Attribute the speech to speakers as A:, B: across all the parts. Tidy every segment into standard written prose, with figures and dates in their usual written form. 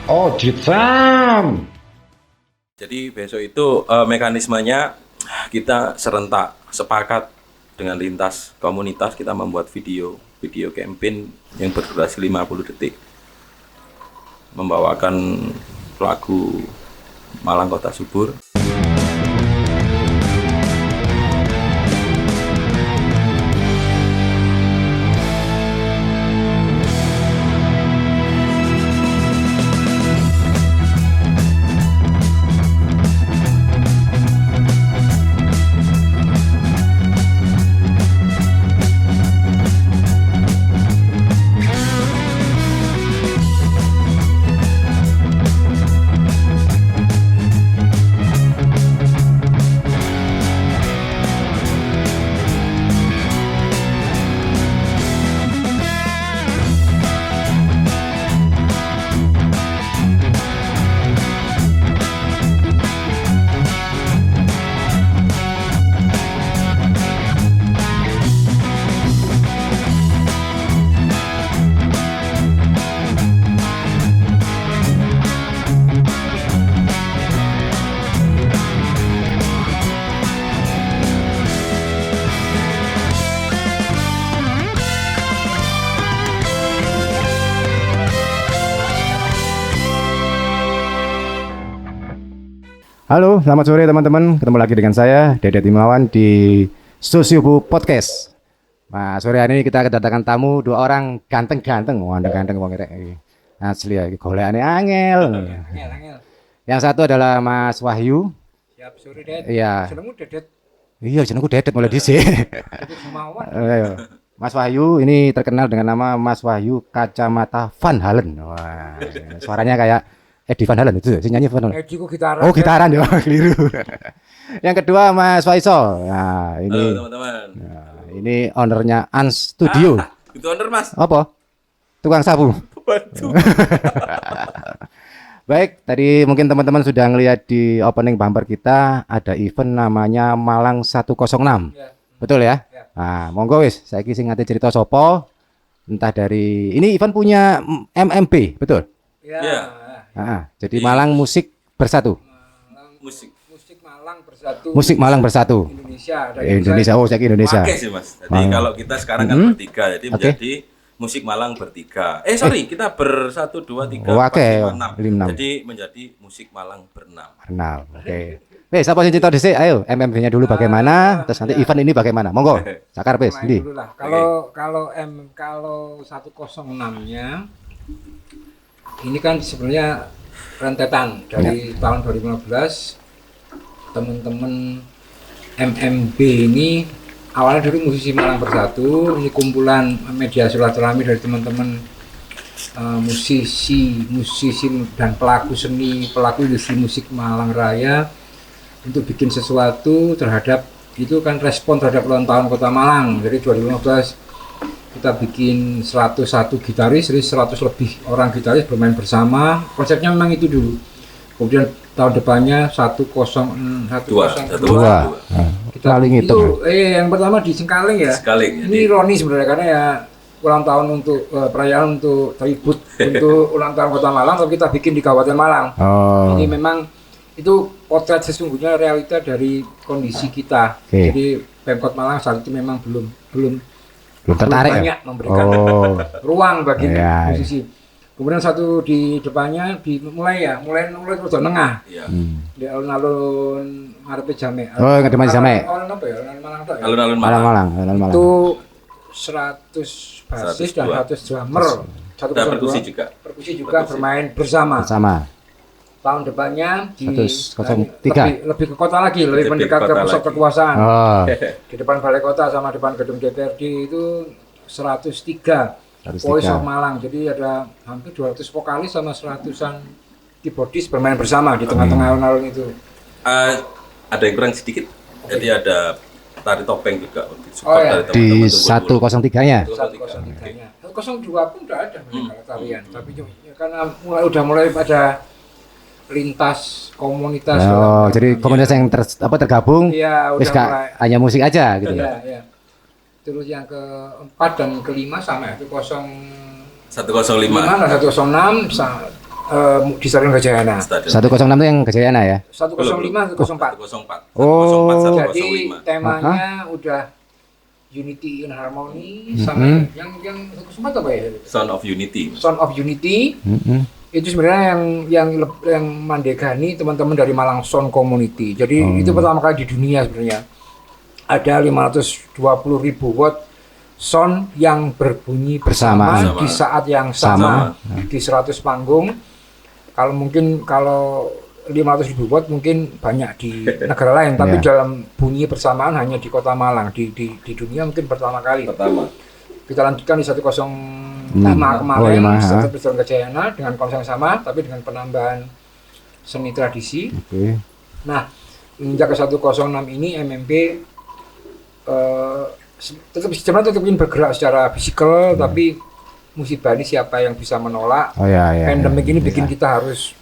A: Oh, Jitsam.
B: Jadi besok itu mekanismenya kita serentak sepakat dengan lintas komunitas, kita membuat video campaign yang berdurasi 50 detik membawakan lagu Malang Kota Subur.
C: Halo, selamat sore teman-teman. Ketemu lagi dengan saya, Dedet Imawan di Susyubu Podcast. Nah, sore hari ini kita kedatangan tamu dua orang ganteng-ganteng. Wah, ganteng wong rek. Asli ya, golekane angel. Yang satu adalah Mas Wahyu.
D: Siap sore, Det.
C: Iya.
D: Jenengmu Dedet.
C: Iya, jenengku Dedet mulai dhisik.
D: Dedet Himawan.
C: Mas Wahyu ini terkenal dengan nama Mas Wahyu Kacamata Van Halen. Wah, suaranya kayak Eddie Van Halen itu, si nyanyi Van Halen.
D: Edi ku gitaran.
C: Oh, gitaran ya, keliru. Yang kedua Mas Faisal. Nah, ini
B: Halo teman-teman.
C: Nah, ini ownernya Ans Studio.
B: Itu owner Mas.
C: Apa? Tukang sapu.
B: Waduh.
C: Baik, tadi mungkin teman-teman sudah ngelihat di opening bumper kita ada event namanya Malang 106.
D: Ya.
C: Betul ya?
D: Ya.
C: Nah, monggo wis, saiki sing ngate cerita sopo. Entah dari ini event punya MMB, betul?
D: Ya.
B: Ya.
C: Jadi Malang Musik Bersatu.
B: Musik
D: Malang Bersatu.
C: Musik Malang Bersatu.
D: Indonesia.
C: Indonesia, oh saya Indonesia.
B: Pakai sih Mas. Jadi kalau kita sekarang kan bertiga, jadi
C: Oke.
B: menjadi Musik Malang bertiga. Sorry, kita bersatu, dua, tiga,
C: Oh,
B: empat,
C: oke.
B: lima, enam.
C: Enam.
B: Jadi menjadi Musik Malang berenam.
C: Kenal. Oke. Siapa sing cerita dhisik? Ayo, MMB-nya dulu bagaimana? Terus nanti event ini bagaimana? Monggo. Sakar wis,
D: Main
C: ndi?
D: dulu lah. Kalau 106-nya ini kan sebenarnya rentetan dari tahun 2015. Teman-teman MMB ini awalnya dari Musisi Malang Bersatu, ini kumpulan media silaturahmi dari teman-teman musisi dan pelaku seni, pelaku industri musik Malang Raya untuk bikin sesuatu terhadap itu kan respon terhadap ulang tahun Kota Malang. Jadi 2015 kita bikin 101 gitaris, jadi 100 lebih orang gitaris bermain bersama. Konsepnya memang itu dulu. Kemudian tahun depannya 102. Kita
C: Paling
D: itu
C: hitung.
D: yang pertama di Sengkaling ya.
B: Sengkaling,
D: Ini ironi sebenarnya karena ya ulang tahun untuk perayaan untuk tribut untuk ulang tahun Kota Malang, tapi kita bikin di Kabupaten Malang.
C: Oh.
D: Ini memang itu potret sesungguhnya realita dari kondisi kita.
C: Oke.
D: Jadi Pemkot Malang saat itu memang belum
C: tertarik
D: banyak
C: ya?
D: memberikan ruang bagi
C: Iya,
D: musisi. Kemudian satu di depannya mulai terus nengah
B: Iya.
D: di alun-alun ngarepe Jame.
C: Oh, ngarepe Jame.
D: Alun apa ya? Alun Malang tok ya.
B: Alun-alun Malang.
C: Malang.
D: Itu 100 basis dan 100 drummer.
B: Ada perkusi juga.
D: Perkusi juga bermain bersama. Tahun depannya di
C: 103.
D: lebih ke kota lagi, lebih mendekat ke pusat kekuasaan.
C: Oh.
D: Di depan Balai Kota sama depan gedung DPRD itu 103. Voice of Malang. Jadi ada hampir 200 vokalis sama 100-an keyboardis bermain bersama di tengah-tengah alun-alun itu.
B: Ada yang kurang sedikit. Jadi ada tari topeng juga untuk
D: Oh, ya.
C: Di 103-nya.
D: 103-nya. 102 pun udah ada kalau tarian, tapi karena udah mulai pada lintas komunitas.
C: Oh, jadi komunitas yang tergabung.
D: Iya,
C: wis
D: udah mulai.
C: hanya musik aja gitu.
D: Iya. Terus yang keempat dan kelima sama itu
B: 105.
D: 106 di Stadion Gajayana.
B: Stadion
C: 106 itu yang Gajayana ya?
D: 105, 104.
B: 104.
C: Oh.
B: 104,
D: Jadi
B: 105.
D: temanya udah Unity in Harmony sama yang 104 apa ya?
B: Sound of Unity.
D: Sound of Unity. Itu sebenarnya yang mandegani teman-teman dari Malang Sound Community. Jadi itu pertama kali di dunia sebenarnya. Ada 520.000 watt sound yang berbunyi bersama
B: Bersama.
D: di saat yang sama, di 100 panggung. Kalau 500.000 watt mungkin banyak di negara lain, tapi dalam bunyi bersamaan hanya di Kota Malang. Di dunia mungkin pertama kali.
B: Pertama.
D: Kita lanjutkan di 105 kemarin, tetap di Stadion Gajayana dengan konsep yang sama, tapi dengan penambahan seni tradisi. Nah, menginjak ke 106 ini MMP sebenarnya tetap ingin bergerak secara fisikal, tapi musibah ini siapa yang bisa menolak? Pandemik ini bikin kita harus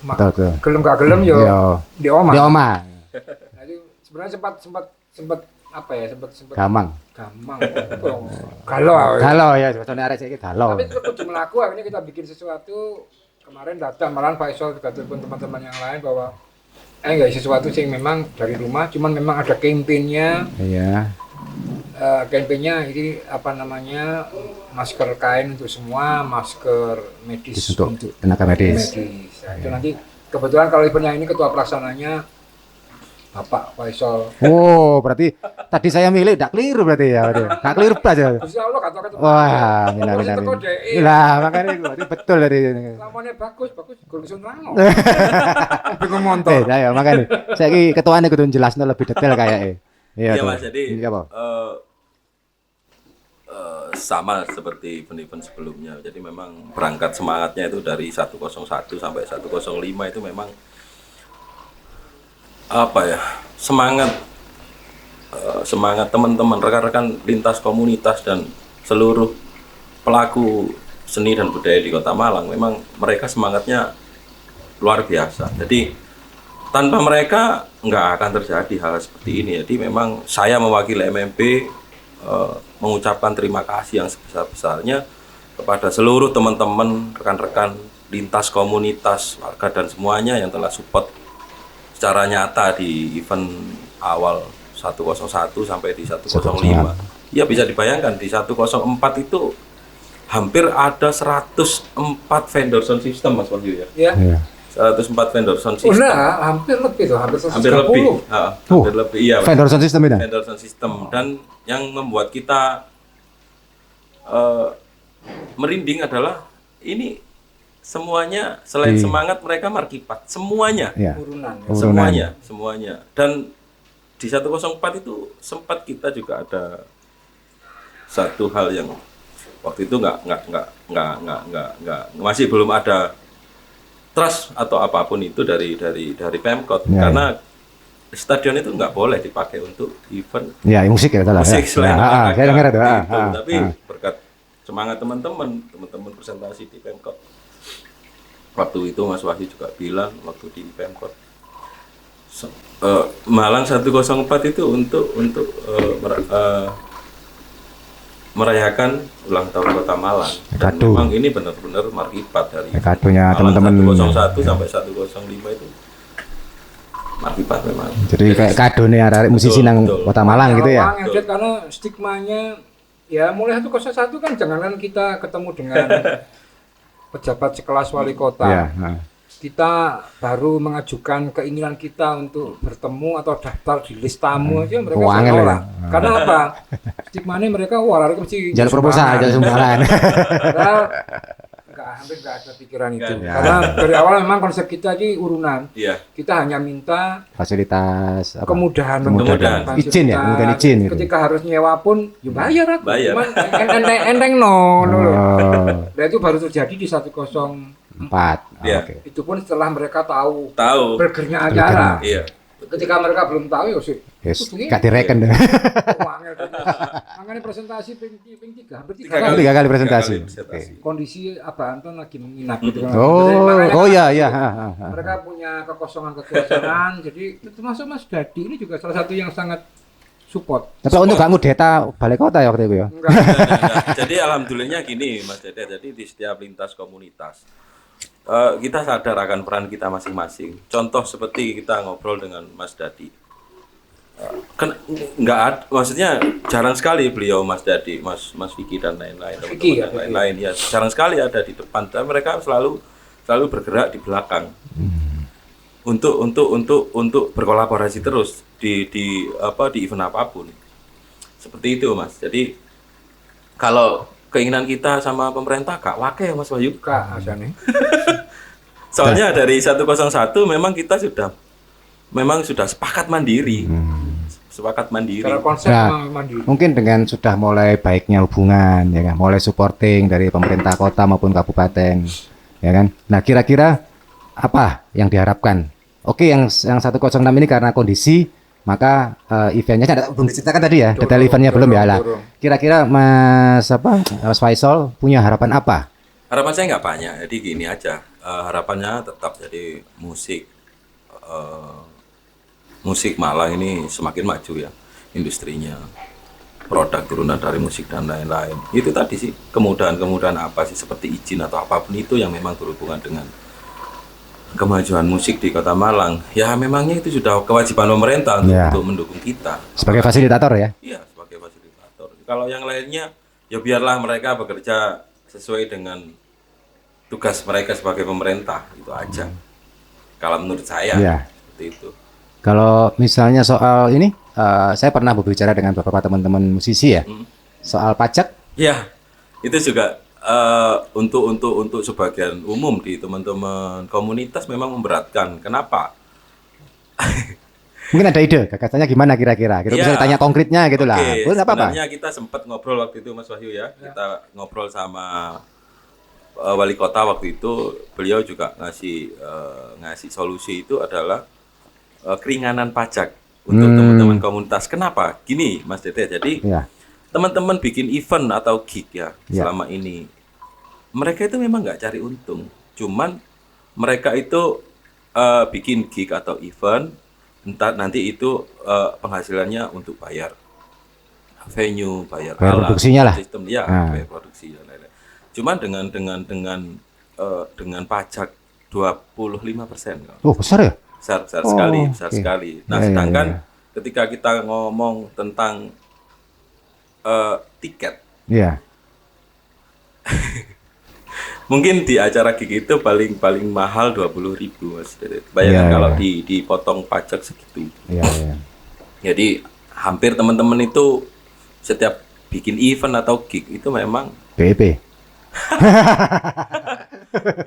D: gelem gak gelem yo di oma. Nah, itu sebenarnya sempat apa ya? Sempat
C: Gamang.
D: Galau
C: Ya, sebetulnya arek saiki galau.
D: Tapi tetap kudu melaku, akhirnya kita bikin sesuatu. Kemarin datang malahan Pak Isol juga telepon teman-teman yang lain bahwa nggak sesuatu sih memang dari rumah, cuman memang ada campaign-nya.
C: Iya.
D: Campaign-nya ini apa namanya, masker kain untuk semua, masker medis
C: Untuk tenaga medis.
D: Nah, itu nanti kebetulan kalau eventnya ini ketua pelaksananya Bapak Faisal.
C: Oh, berarti tadi saya milih udah keliru berarti ya. Nggak keliru aja.
D: Insya Allah kata-kata.
C: Wah, mina. Lah, makanya berarti betul dari ini.
D: Namanya bagus, gol kesun rango. Bingung montor.
C: Ya makanya. Saiki ketuane kudu jelasno lebih detail kayak
B: Iya Mas, jadi
C: ini apa?
B: Sama seperti event-event sebelumnya. Jadi memang berangkat semangatnya itu dari 101 sampai 105 itu memang apa ya, semangat teman-teman rekan-rekan lintas komunitas dan seluruh pelaku seni dan budaya di Kota Malang. Memang mereka semangatnya luar biasa. Jadi tanpa mereka nggak akan terjadi hal seperti ini. Jadi memang saya mewakili MMP mengucapkan terima kasih yang sebesar-besarnya kepada seluruh teman-teman, rekan-rekan lintas komunitas, warga dan semuanya yang telah support secara nyata di event awal 101 sampai di 105. Ya bisa dibayangkan di 104 itu hampir ada 104 vendor sound system Mas Wahyu ya.
D: Iya.
B: 104 vendor sound system.
D: Hampir lebih tuh, hampir 130.
B: Hampir lebih. Iya.
C: Vendor sound system ini.
B: Vendor sound system dan yang membuat kita merinding adalah ini semuanya selain semangat mereka markipat semuanya.
D: Urunan.
B: Semuanya. Dan di 104 itu sempat kita juga ada satu hal yang waktu itu nggak masih belum ada trust atau apapun itu dari Pemkot karena stadion itu nggak boleh dipakai untuk event
C: musik ya salah.
B: Musik selain
C: saya dengar itu.
B: Tapi berkat semangat teman-teman presentasi di Pemkot. Waktu itu Mas Wahyu juga bilang waktu di Pemkot Malang 104 itu untuk merayakan ulang tahun Kota Malang. Dan memang ini benar-benar markipat dari
C: kadonya teman-teman
B: 101 sampai 105 itu markipat memang.
C: Jadi kayak kadone arek musisi nang Kota Malang gitu ya.
D: Karena stigmanya ya mulai 101 kan jangankan kita ketemu dengan pejabat sekelas wali kota. Kita baru mengajukan keinginan kita untuk bertemu atau daftar di list tamu aja mereka menolak. Karena apa? Stigmanya mereka lari mesti
C: jalur proposal, jalur sumbangan.
D: Hampir nggak ada pikiran itu. Karena dari awal memang konsep kita ini urunan. Kita hanya minta
C: fasilitas
D: kemudahan.
C: Izin ya, kemudian izin.
D: Ketika harus nyewa pun, ya bayar aku. Cuman enteng Nah itu baru terjadi di 104. Itu pun setelah mereka tahu. Bergernya acara. Ketika mereka belum tahu ya sih.
C: Gak direken deh.
D: Makanya presentasi ping 3 hampir 3
C: kali presentasi.
D: Kondisi Abah Anton lagi menginap gitu kan.
C: Iya.
D: Mereka punya kekosongan, jadi termasuk Mas Dadi ini juga salah satu yang sangat support.
C: Tapi untuk gak ngudeta balai kota ya waktu itu ya.
B: Enggak. Jadi alhamdulillahnya gini Mas Dede, jadi di setiap lintas komunitas kita sadar akan peran kita masing-masing. Contoh seperti kita ngobrol dengan Mas Dadi. Kan nggak ada, maksudnya jarang sekali beliau Mas Dadi, Mas Vicky dan lain-lain, teman-teman dan lain-lain ya jarang sekali ada di depan. Dan mereka selalu bergerak di belakang untuk berkolaborasi terus di event apapun. Seperti itu Mas. Jadi kalau keinginan kita sama pemerintah gak wake Mas Wahyu.
D: Kak asane.
B: Soalnya dari 101 memang kita sudah sepakat mandiri. Sepakat mandiri.
D: Secara konsep
C: Nah,
D: mandiri.
C: mungkin dengan sudah mulai baiknya hubungan, ya kan, mulai supporting dari pemerintah kota maupun kabupaten, ya kan. Nah, kira-kira apa yang diharapkan? Oke, yang 106 ini karena kondisi, maka eventnya belum diceritakan tadi ya, detail eventnya belum ya lah. Kira-kira Mas Faisal punya harapan apa?
B: Harapan saya nggak banyak, jadi gini aja. Harapannya tetap jadi musik Malang ini semakin maju ya industrinya, produk turunan dari musik dan lain-lain. Itu tadi sih kemudahan-kemudahan apa sih seperti izin atau apapun itu yang memang berhubungan dengan kemajuan musik di Kota Malang. Ya memangnya itu sudah kewajiban pemerintah untuk mendukung kita.
C: Sebagai fasilitator ya?
B: Iya, sebagai fasilitator. Kalau yang lainnya ya biarlah mereka bekerja sesuai dengan tugas mereka sebagai pemerintah, itu aja. Kalau menurut saya seperti itu.
C: Kalau misalnya soal ini, saya pernah berbicara dengan beberapa teman-teman musisi ya, soal pajak.
B: Ya, itu juga untuk sebagian umum di teman-teman komunitas memang memberatkan. Kenapa?
C: Mungkin ada ide, gagasannya gimana kira-kira? Kita bisa tanya konkretnya gitu lah. Boleh apa-apa?
B: Sebenarnya kita sempat ngobrol waktu itu Mas Wahyu ya. Kita ngobrol sama wali kota waktu itu, beliau juga ngasih solusi itu adalah keringanan pajak untuk teman-teman komunitas. Kenapa? Gini Mas Dede, jadi teman-teman bikin event atau gig ya selama ini, mereka itu memang nggak cari untung, cuman mereka itu bikin gig atau event, entar nanti itu penghasilannya untuk bayar venue, bayar alat,
C: produksinya lah,
B: sistem bayar produksi dan lain-lain. Cuman dengan pajak 25%.
C: Oh besar ya?
B: Besar sekali. Nah, sedangkan ketika kita ngomong tentang tiket, mungkin di acara gig itu paling mahal 20.000 Mas. Bayangkan kalau dipotong pajak segitu. Jadi hampir teman-teman itu setiap bikin event atau gig itu memang
C: BEP.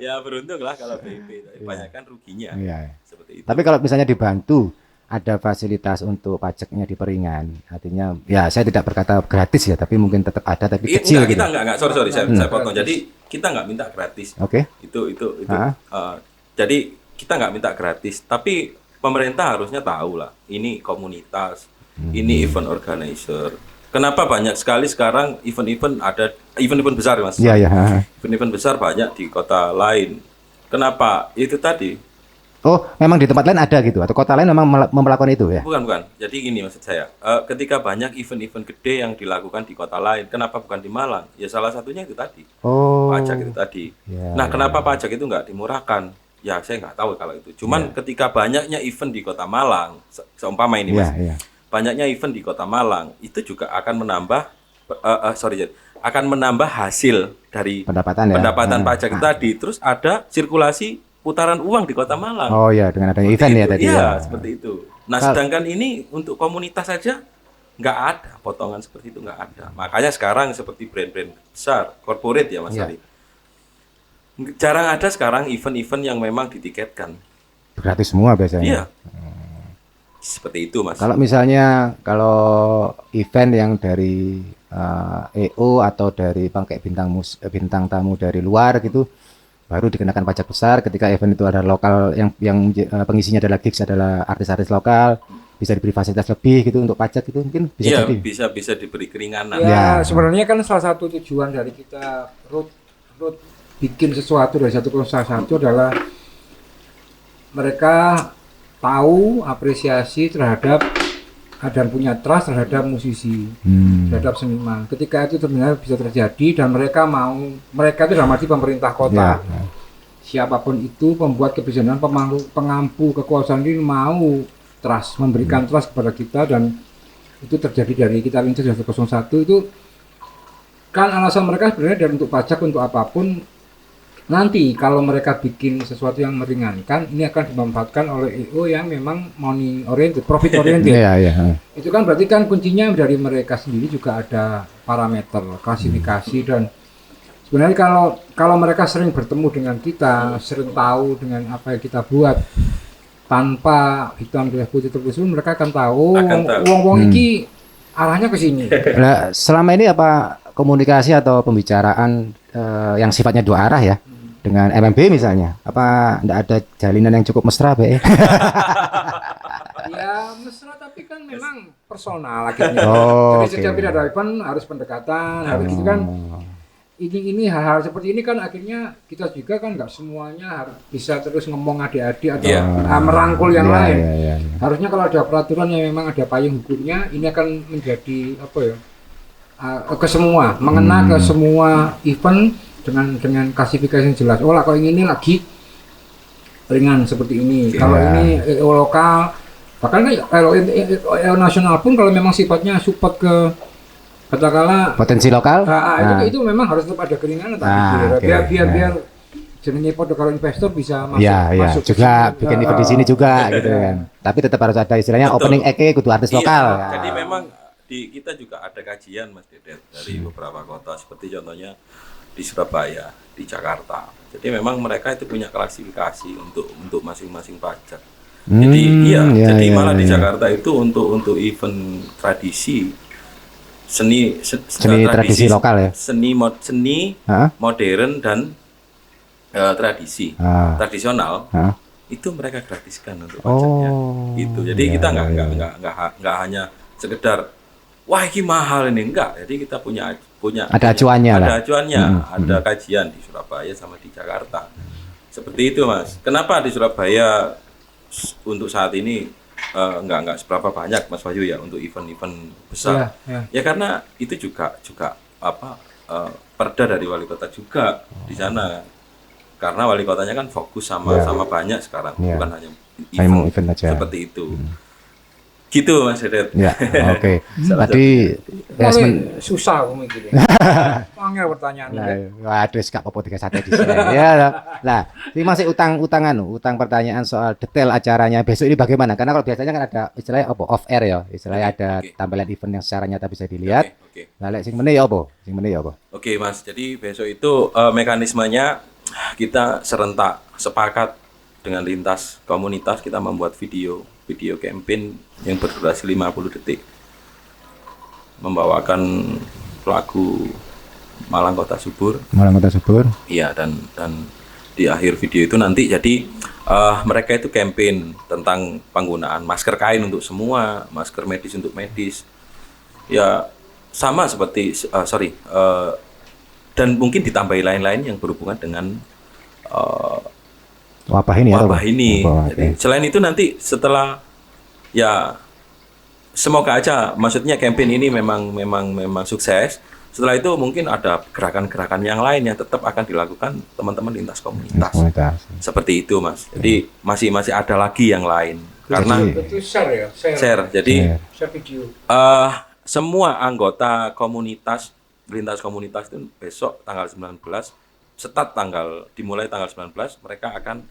B: Ya beruntung lah kalau BEP, tapi banyak kan ruginya. Seperti itu.
C: Tapi kalau misalnya dibantu ada fasilitas untuk pajaknya diperingan, artinya ya saya tidak berkata gratis ya, tapi mungkin tetap ada tapi kecil gitu.
B: Kita enggak, sorry saya potong. Jadi kita nggak minta gratis. Itu. Jadi kita nggak minta gratis, tapi pemerintah harusnya tahu lah. Ini komunitas, ini event organizer. Kenapa banyak sekali sekarang event-event besar Mas? Event-event besar banyak di kota lain. Kenapa? Itu tadi.
C: Oh, memang di tempat lain ada gitu atau kota lain memang melakukan itu ya?
B: Bukan. Jadi gini maksud saya, ketika banyak event-event gede yang dilakukan di kota lain, kenapa bukan di Malang? Ya salah satunya itu tadi. Pajak itu tadi. Kenapa pajak itu nggak dimurahkan? Ya saya nggak tahu kalau itu. Cuman ketika banyaknya event di kota Malang, seumpama ini Mas. Banyaknya event di Kota Malang itu juga akan menambah hasil dari pendapatan pajak tadi. Terus ada sirkulasi putaran uang di Kota Malang.
C: Oh ya, dengan adanya event ya tadi.
B: Iya, seperti itu. Nah, sedangkan ini untuk komunitas saja nggak ada potongan seperti itu, nggak ada. Makanya sekarang seperti brand-brand besar, corporate ya Mas Ali. Jarang ada sekarang event-event yang memang ditiketkan.
C: Gratis semua biasanya.
B: Iya. Seperti itu Mas.
C: Kalau misalnya event yang dari EO atau dari pakai bintang tamu dari luar gitu, baru dikenakan pajak besar. Ketika event itu ada lokal yang pengisinya adalah gigs, adalah artis-artis lokal, bisa diberi fasilitas lebih gitu untuk pajak itu mungkin bisa jadi.
B: bisa diberi keringanan.
D: Sebenarnya kan salah satu tujuan dari kita road bikin sesuatu dari 101 adalah mereka tahu apresiasi terhadap dan punya trust terhadap musisi, terhadap seniman. Ketika itu sebenarnya bisa terjadi dan mereka itu dalam arti pemerintah kota, siapapun itu pembuat kebijakan, pengampu kekuasaan ini mau memberikan trust kepada kita, dan itu terjadi dari kita Lintas 101 itu kan alasan mereka sebenarnya dari untuk pajak, untuk apapun. Nanti kalau mereka bikin sesuatu yang meringankan, ini akan dimanfaatkan oleh EO yang memang money oriented, profit oriented. Itu kan berarti kan kuncinya dari mereka sendiri juga ada parameter, klasifikasi, dan sebenarnya kalau mereka sering bertemu dengan kita, sering tahu dengan apa yang kita buat, tanpa hitam di putih tertulis, mereka akan tahu wong iki arahnya ke sini.
C: Nah, selama ini apa komunikasi atau pembicaraan yang sifatnya dua arah ya? Dengan MMB misalnya, apa enggak ada jalinan yang cukup mesra, Be?
D: Ya mesra, tapi kan memang personal akhirnya. Jadi setiap ada event harus pendekatan, harus gitu kan. Ini hal-hal seperti ini kan akhirnya kita juga kan nggak semuanya harus bisa terus ngomong adik-adik atau merangkul yang lain. Harusnya kalau ada peraturan yang memang ada payung hukumnya, ini akan menjadi apa ya? Ke semua, mengena ke semua event dengan klasifikasi yang jelas. Oh lah, kalau ini lagi ringan seperti ini. Kalau ini EO lokal, bahkan kalau EO nasional pun kalau memang sifatnya support ke katakanlah
C: potensi lokal,
D: itu memang harus tetap ada keringanan, biar jenenge podo kalau investor bisa masuk
C: juga bikin event di sini juga gitu kan. Tapi tetap harus ada istilahnya opening kudu artis lokal.
B: Jadi memang kita juga ada kajian Mas Dedet dari beberapa kota, seperti contohnya di Surabaya, di Jakarta. Jadi memang mereka itu punya klasifikasi untuk masing-masing pajak. Jadi malah di Jakarta itu untuk event tradisi, seni
C: tradisi lokal ya.
B: Seni modern dan tradisi tradisional. Itu mereka gratiskan untuk pajaknya. Itu. Jadi kita nggak hanya sekedar wah ini mahal ini, enggak. Jadi kita punya
C: ada acuannya lah.
B: Ada acuannya, ada kajian di Surabaya sama di Jakarta. Seperti itu, Mas. Kenapa di Surabaya untuk saat ini enggak seberapa banyak, Mas Wahyu, ya, untuk event-event besar? Ya karena itu juga perda dari wali kota juga di sana. Karena wali kotanya kan fokus sama banyak sekarang, bukan hanya event aja. Seperti itu. Gitu Mas Dedet.
C: Ya, oke. Tadi
D: susah aku mikirnya. Angel pertanyaan.
C: Waduh, gak apa-apa tiga sate di sini. Ya. Nah, ini masih utang pertanyaan soal detail acaranya besok ini bagaimana? Karena kalau biasanya kan ada istilahnya apa? Off air ya. Istilahnya ada tampilan event yang secara nyata bisa dilihat. Nah, lek sing meneh ya apa? Oke,
B: Mas. Jadi besok itu mekanismenya kita serentak sepakat dengan lintas komunitas, kita membuat video campaign yang berdurasi 50 detik membawakan lagu Malang Kota Subur. Iya, dan di akhir video itu nanti jadi mereka itu campaign tentang penggunaan masker kain untuk semua, masker medis untuk medis. Ya sama seperti dan mungkin ditambahi lain-lain yang berhubungan dengan
C: wabah ini.
B: Jadi, selain itu nanti setelah ya semoga aja, maksudnya campaign ini memang sukses. Setelah itu mungkin ada gerakan-gerakan yang lain yang tetap akan dilakukan teman-teman lintas komunitas. Seperti itu, Mas. Jadi masih ada lagi yang lain. Karena
D: itu share.
B: Jadi
D: share video.
B: Semua anggota komunitas lintas komunitas itu besok tanggal 19 dimulai tanggal 19 mereka akan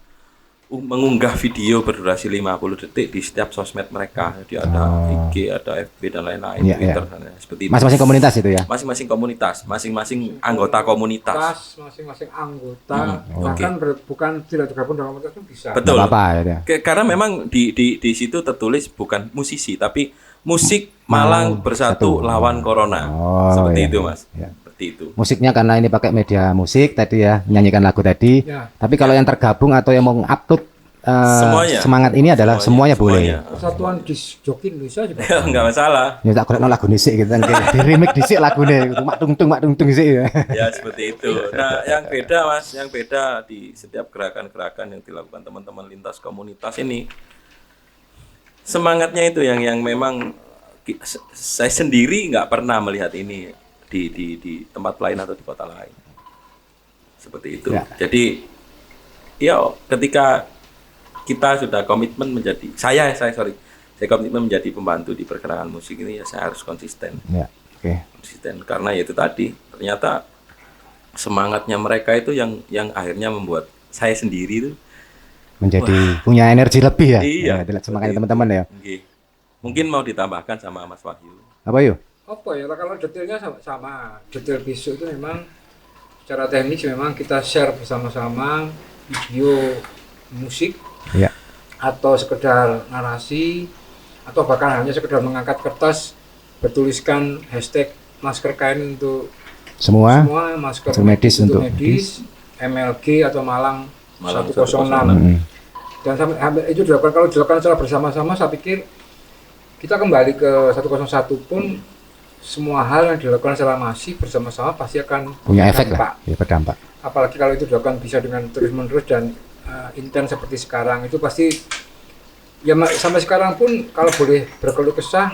B: mengunggah video berdurasi 50 detik di setiap sosmed mereka. Jadi ada IG, ada FB dan lain-lain, Twitter, seperti itu.
C: Masing-masing komunitas itu ya?
B: Masing-masing komunitas, masing-masing anggota komunitas.
D: Masing-masing anggota, bahkan bukan tidak tergabung dalam komunitas itu bisa.
B: Betul.
C: Ya.
B: Karena memang di situ tertulis bukan musisi, tapi musik Malang Bersatu Lawan Corona. Seperti itu, Mas. Ya. Itu.
C: Musiknya karena ini pakai media musik tadi ya, menyanyikan lagu tadi. Tapi kalau yang tergabung atau yang mau upload semangat ini adalah semuanya boleh.
D: Persatuan disc joki Indonesia juga.
B: Enggak masalah.
C: Ya tak korek lagu dhisik gitu kan. Di remix dhisik lagune gitu. Mak tung dhisik ya.
B: Ya seperti itu. Nah, yang beda Mas, yang beda di setiap gerakan-gerakan yang dilakukan teman-teman lintas komunitas ini, semangatnya itu yang memang saya sendiri nggak pernah melihat ini di tempat lain atau di kota lain. Seperti itu. Ya. Jadi ketika kita sudah komitmen menjadi saya komitmen menjadi pembantu di pergerakan musik ini, ya saya harus konsisten.
C: Ya, oke.
B: Konsisten karena ya itu tadi ternyata semangatnya mereka itu yang akhirnya membuat saya sendiri itu
C: Menjadi punya energi lebih ya.
B: Iya.
C: Ya, semangatnya teman-teman ya.
B: Nggih. Mungkin mau ditambahkan sama Mas Wahyu.
C: Apa yuk?
D: Apa ya, kalau detailnya sama. Detail besok itu memang secara teknis memang kita share bersama-sama video musik
C: Ya.
D: atau sekedar narasi atau bahkan hanya sekedar mengangkat kertas bertuliskan hashtag masker kain untuk
C: Semua.
D: masker
C: Masker medis untuk
D: MLG atau Malang
B: Malang
D: 106. Dan itu dilakukan, kalau dilakukan secara bersama-sama, saya pikir kita kembali ke 101 pun semua hal yang dilakukan secara masif bersama-sama pasti akan
C: punya efek
D: berdampak.
C: lah. Ya, berdampak.
D: Apalagi kalau itu dilakukan bisa dengan terus-menerus dan intens seperti sekarang, itu pasti ya sampai sekarang pun kalau boleh berkeluh kesah,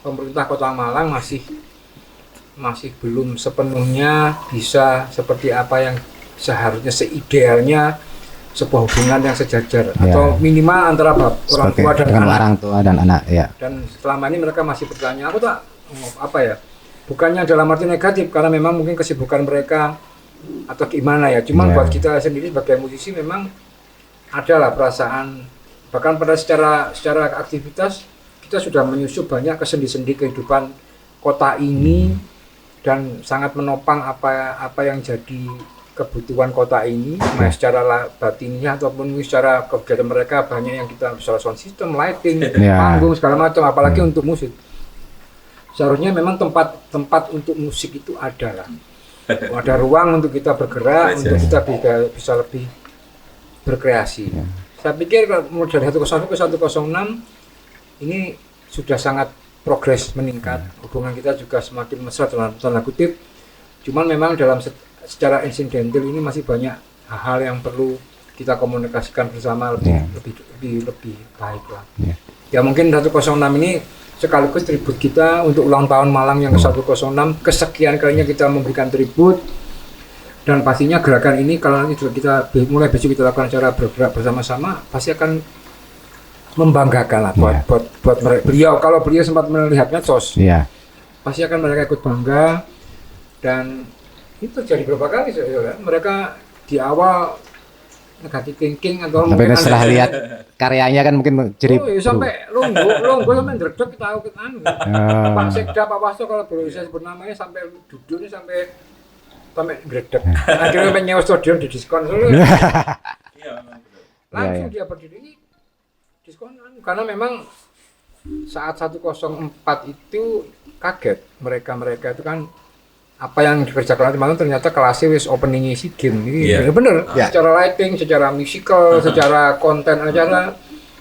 D: pemerintah Kota Malang masih belum sepenuhnya bisa seperti apa yang seharusnya seidealnya sebuah hubungan yang sejajar atau minimal antara orang tua dan anak.
C: Orang tua dan anak ya.
D: Dan selama ini mereka masih bertanya, aku tak apa ya, bukannya dalam arti negatif karena memang mungkin kesibukan mereka atau gimana ya, cuman buat kita sendiri sebagai musisi memang adalah perasaan, bahkan pada secara aktivitas kita sudah menyusup banyak kesendi-sendi kehidupan kota ini dan sangat menopang apa yang jadi kebutuhan kota ini, baik secara batinnya ataupun secara kegiatan mereka banyak yang kita bisa sound system, lighting, panggung segala macam, apalagi untuk musik. Seharusnya memang tempat untuk musik itu ada lah. Ada ruang untuk kita bergerak, untuk kita bisa lebih berkreasi. Saya pikir mulai dari 101 ke 106 ini sudah sangat progres meningkat. Hubungan kita juga semakin mesra dalam tanda kutip. Cuman memang dalam secara insidental ini masih banyak hal-hal yang perlu kita komunikasikan bersama lebih baik lah. Ya mungkin 106 ini sekaligus tribut kita untuk ulang tahun Malang yang ke-106, kesekian kalinya kita memberikan tribut. Dan pastinya gerakan ini kalau nanti kita mulai besok kita lakukan secara bergerak bersama-sama pasti akan membanggakan lah buat mereka. Kalau beliau sempat melihatnya pasti akan mereka ikut bangga. Dan itu terjadi beberapa kali mereka di awal negatif thinking atau
C: tapi setelah lihat karyanya kan mungkin jadi
D: sampai longgo sampai ndredeg kita Pak Sekda Pak Wasto kalau boleh saya sebut namanya sampai duduknya sampai ndredeg akhirnya menyewa stadion di diskon langsung dia berdiri diskon karena memang saat 104 itu kaget mereka itu kan apa yang dikerjakan nanti malam ternyata kelasnya wis opening SEA Games ini bener secara lighting, secara musical, secara konten acara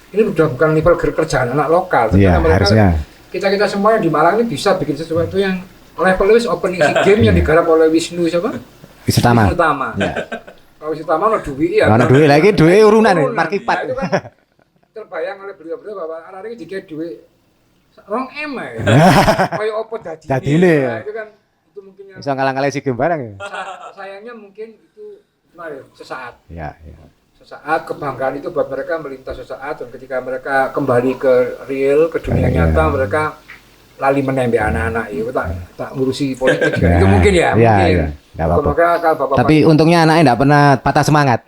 D: ini udah bukan level kerjaan anak lokal.
C: Harusnya
D: kita semua yang di Malang ini bisa bikin sesuatu yang level wis opening SEA Games yang digarap oleh Wisnu siapa? Wisnu Tama. Kalau Wisnu Tama ada duit ya.
C: Ada duit lagi, duit urunan nih, markipat.
D: Itu kan terbayang oleh beliau-beliau bahwa anak ini dikit duit 2 M ya. Kayak opo dadine. Itu kan itu mungkin yang
C: bisa ngalang-ngalang SEA Games bareng ya.
D: Sayangnya mungkin itu sesaat. Sesaat kebanggaan itu buat mereka melintas sesaat dan ketika mereka kembali ke real ke dunia nyata mereka lali menembak anak-anak itu tak ngurusi politik itu mungkin mungkin.
C: Tapi untungnya anaknya enggak pernah patah semangat.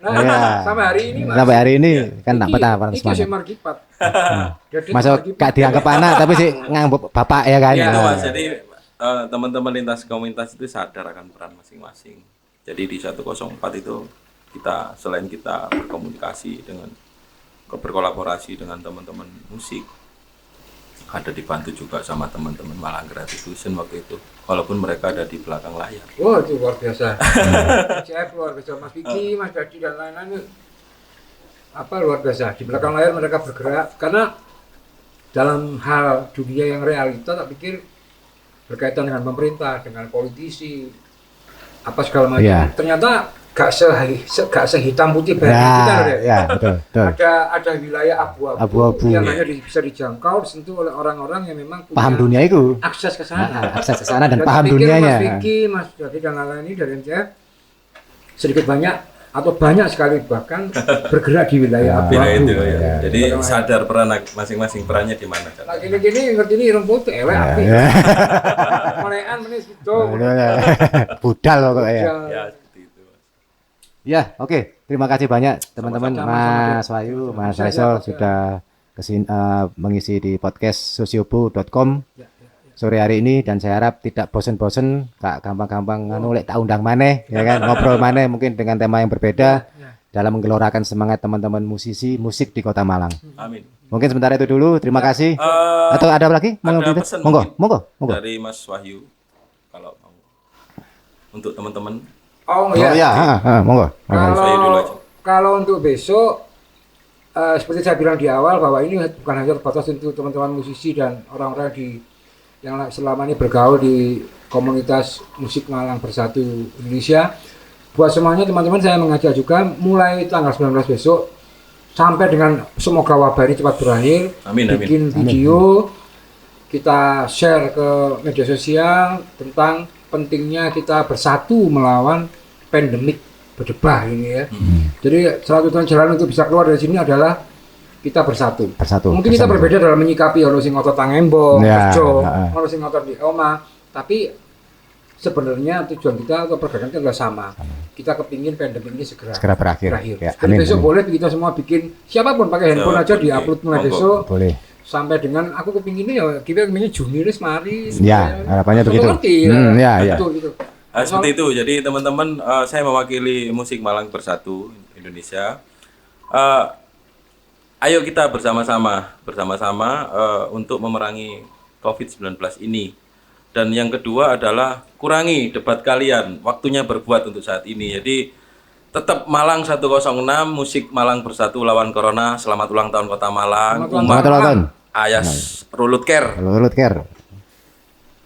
D: Sampai hari ini
C: sampai hari ini kan enggak patah semangat.
D: Itu markipat.
C: Masuk gak dianggap anak tapi sih nganggap bapak ya kan.
B: Jadi teman-teman lintas komunitas itu sadar akan peran masing-masing. Jadi di 104 itu kita selain kita berkomunikasi dengan berkolaborasi dengan teman-teman musik, ada dibantu juga sama teman-teman Malang Creative Fusion waktu itu. Walaupun mereka ada di belakang layar.
D: Wah itu luar biasa. CF luar biasa, Mas Vicky, Mas Dadi dan lain-lain luar biasa. Di belakang layar mereka bergerak karena dalam hal dunia yang realita tak pikir berkaitan dengan pemerintah, dengan politisi, apa segala macam. Ternyata gak sehitam putih banget kita
C: betul.
D: Ada wilayah abu-abu yang hanya bisa dijangkau, disentuh oleh orang-orang yang memang punya
C: paham dunia itu,
D: akses ke sana.
C: Akses ke sana dan paham dunianya.
D: Mas Vicky, Mas Dadi dan lain-lain ini dari MCF sedikit banyak atau banyak sekali bahkan bergerak di wilayah
B: Bila
D: abu-abu.
B: itu ya. Jadi sadar peran masing-masing perannya di mana.
D: Nah gini ngerti ini ireng foto elek api. Melekan meneh gitu.
C: Budal pokoknya.
B: Ya, seperti itu.
C: Ya, oke. Terima kasih banyak teman-teman,
D: Sama-sama,
C: Mas Wahyu, Mas
D: Siap,
C: Faisal
D: siap.
C: sudah kesini mengisi di podcast sosiobu.com
D: Ya.
C: sore hari ini, dan saya harap tidak bosen-bosen, gak gampang-gampang lek tak undang maneh ya kan, ngobrol maneh mungkin dengan tema yang berbeda dalam menggelorakan semangat teman-teman musisi musik di Kota Malang.
B: Amin.
C: Mungkin sementara itu dulu. Terima kasih. Atau ada lagi?
B: Ada
C: Gitu?
B: pesan
C: Monggo,
B: mungkin
C: monggo.
B: dari Mas Wahyu kalau mau untuk teman-teman.
D: Oh
C: Oh
D: ya.
C: ya, monggo.
B: Saya dulu aja.
D: Kalau untuk besok seperti saya bilang di awal bahwa ini bukan hanya terbatas untuk teman-teman musisi dan orang-orang yang selama ini bergaul di komunitas musik Malang Bersatu Indonesia. Buat semuanya teman-teman saya mengajak juga mulai tanggal 19 besok sampai dengan semoga wabah ini cepat berakhir.
B: Amin, amin.
D: Bikin video, kita share ke media sosial tentang pentingnya kita bersatu melawan pandemik berdebah ini ya. Jadi salah satu jalan untuk bisa keluar dari sini adalah kita bersatu. Mungkin kita
C: bersama.
D: berbeda dalam menyikapi ono sing ngotot tang embong,
C: Ya,
D: kerja,
C: heeh.
D: ono sing ngotot di oma, tapi sebenarnya tujuan kita atau pergerakan kita adalah sama. Kita kepingin pandemi ini segera
C: berakhir. Ya,
D: Jadi
C: amin,
D: besok
C: amin.
D: boleh kita semua bikin, siapapun pakai handphone aja
B: Siapapun,
D: di-upload mulai
B: monggo.
D: besok
C: Boleh.
D: sampai dengan aku kepinginnya ya kita kepingin Juni ini mari.
C: Ya, harapannya begitu.
D: Ngerti,
C: Ya.
D: Gitu.
B: Seperti itu. Jadi teman-teman, saya mewakili musik Malang Bersatu Indonesia. Ayo kita bersama-sama untuk memerangi COVID-19 ini. Dan yang kedua adalah kurangi debat kalian. Waktunya berbuat untuk saat ini. Jadi tetap Malang 106, musik Malang Bersatu lawan Corona. Selamat ulang tahun Kota Malang.
C: Selamat ulang tahun.
B: Ayas Rulut Care.
C: Lulut Care.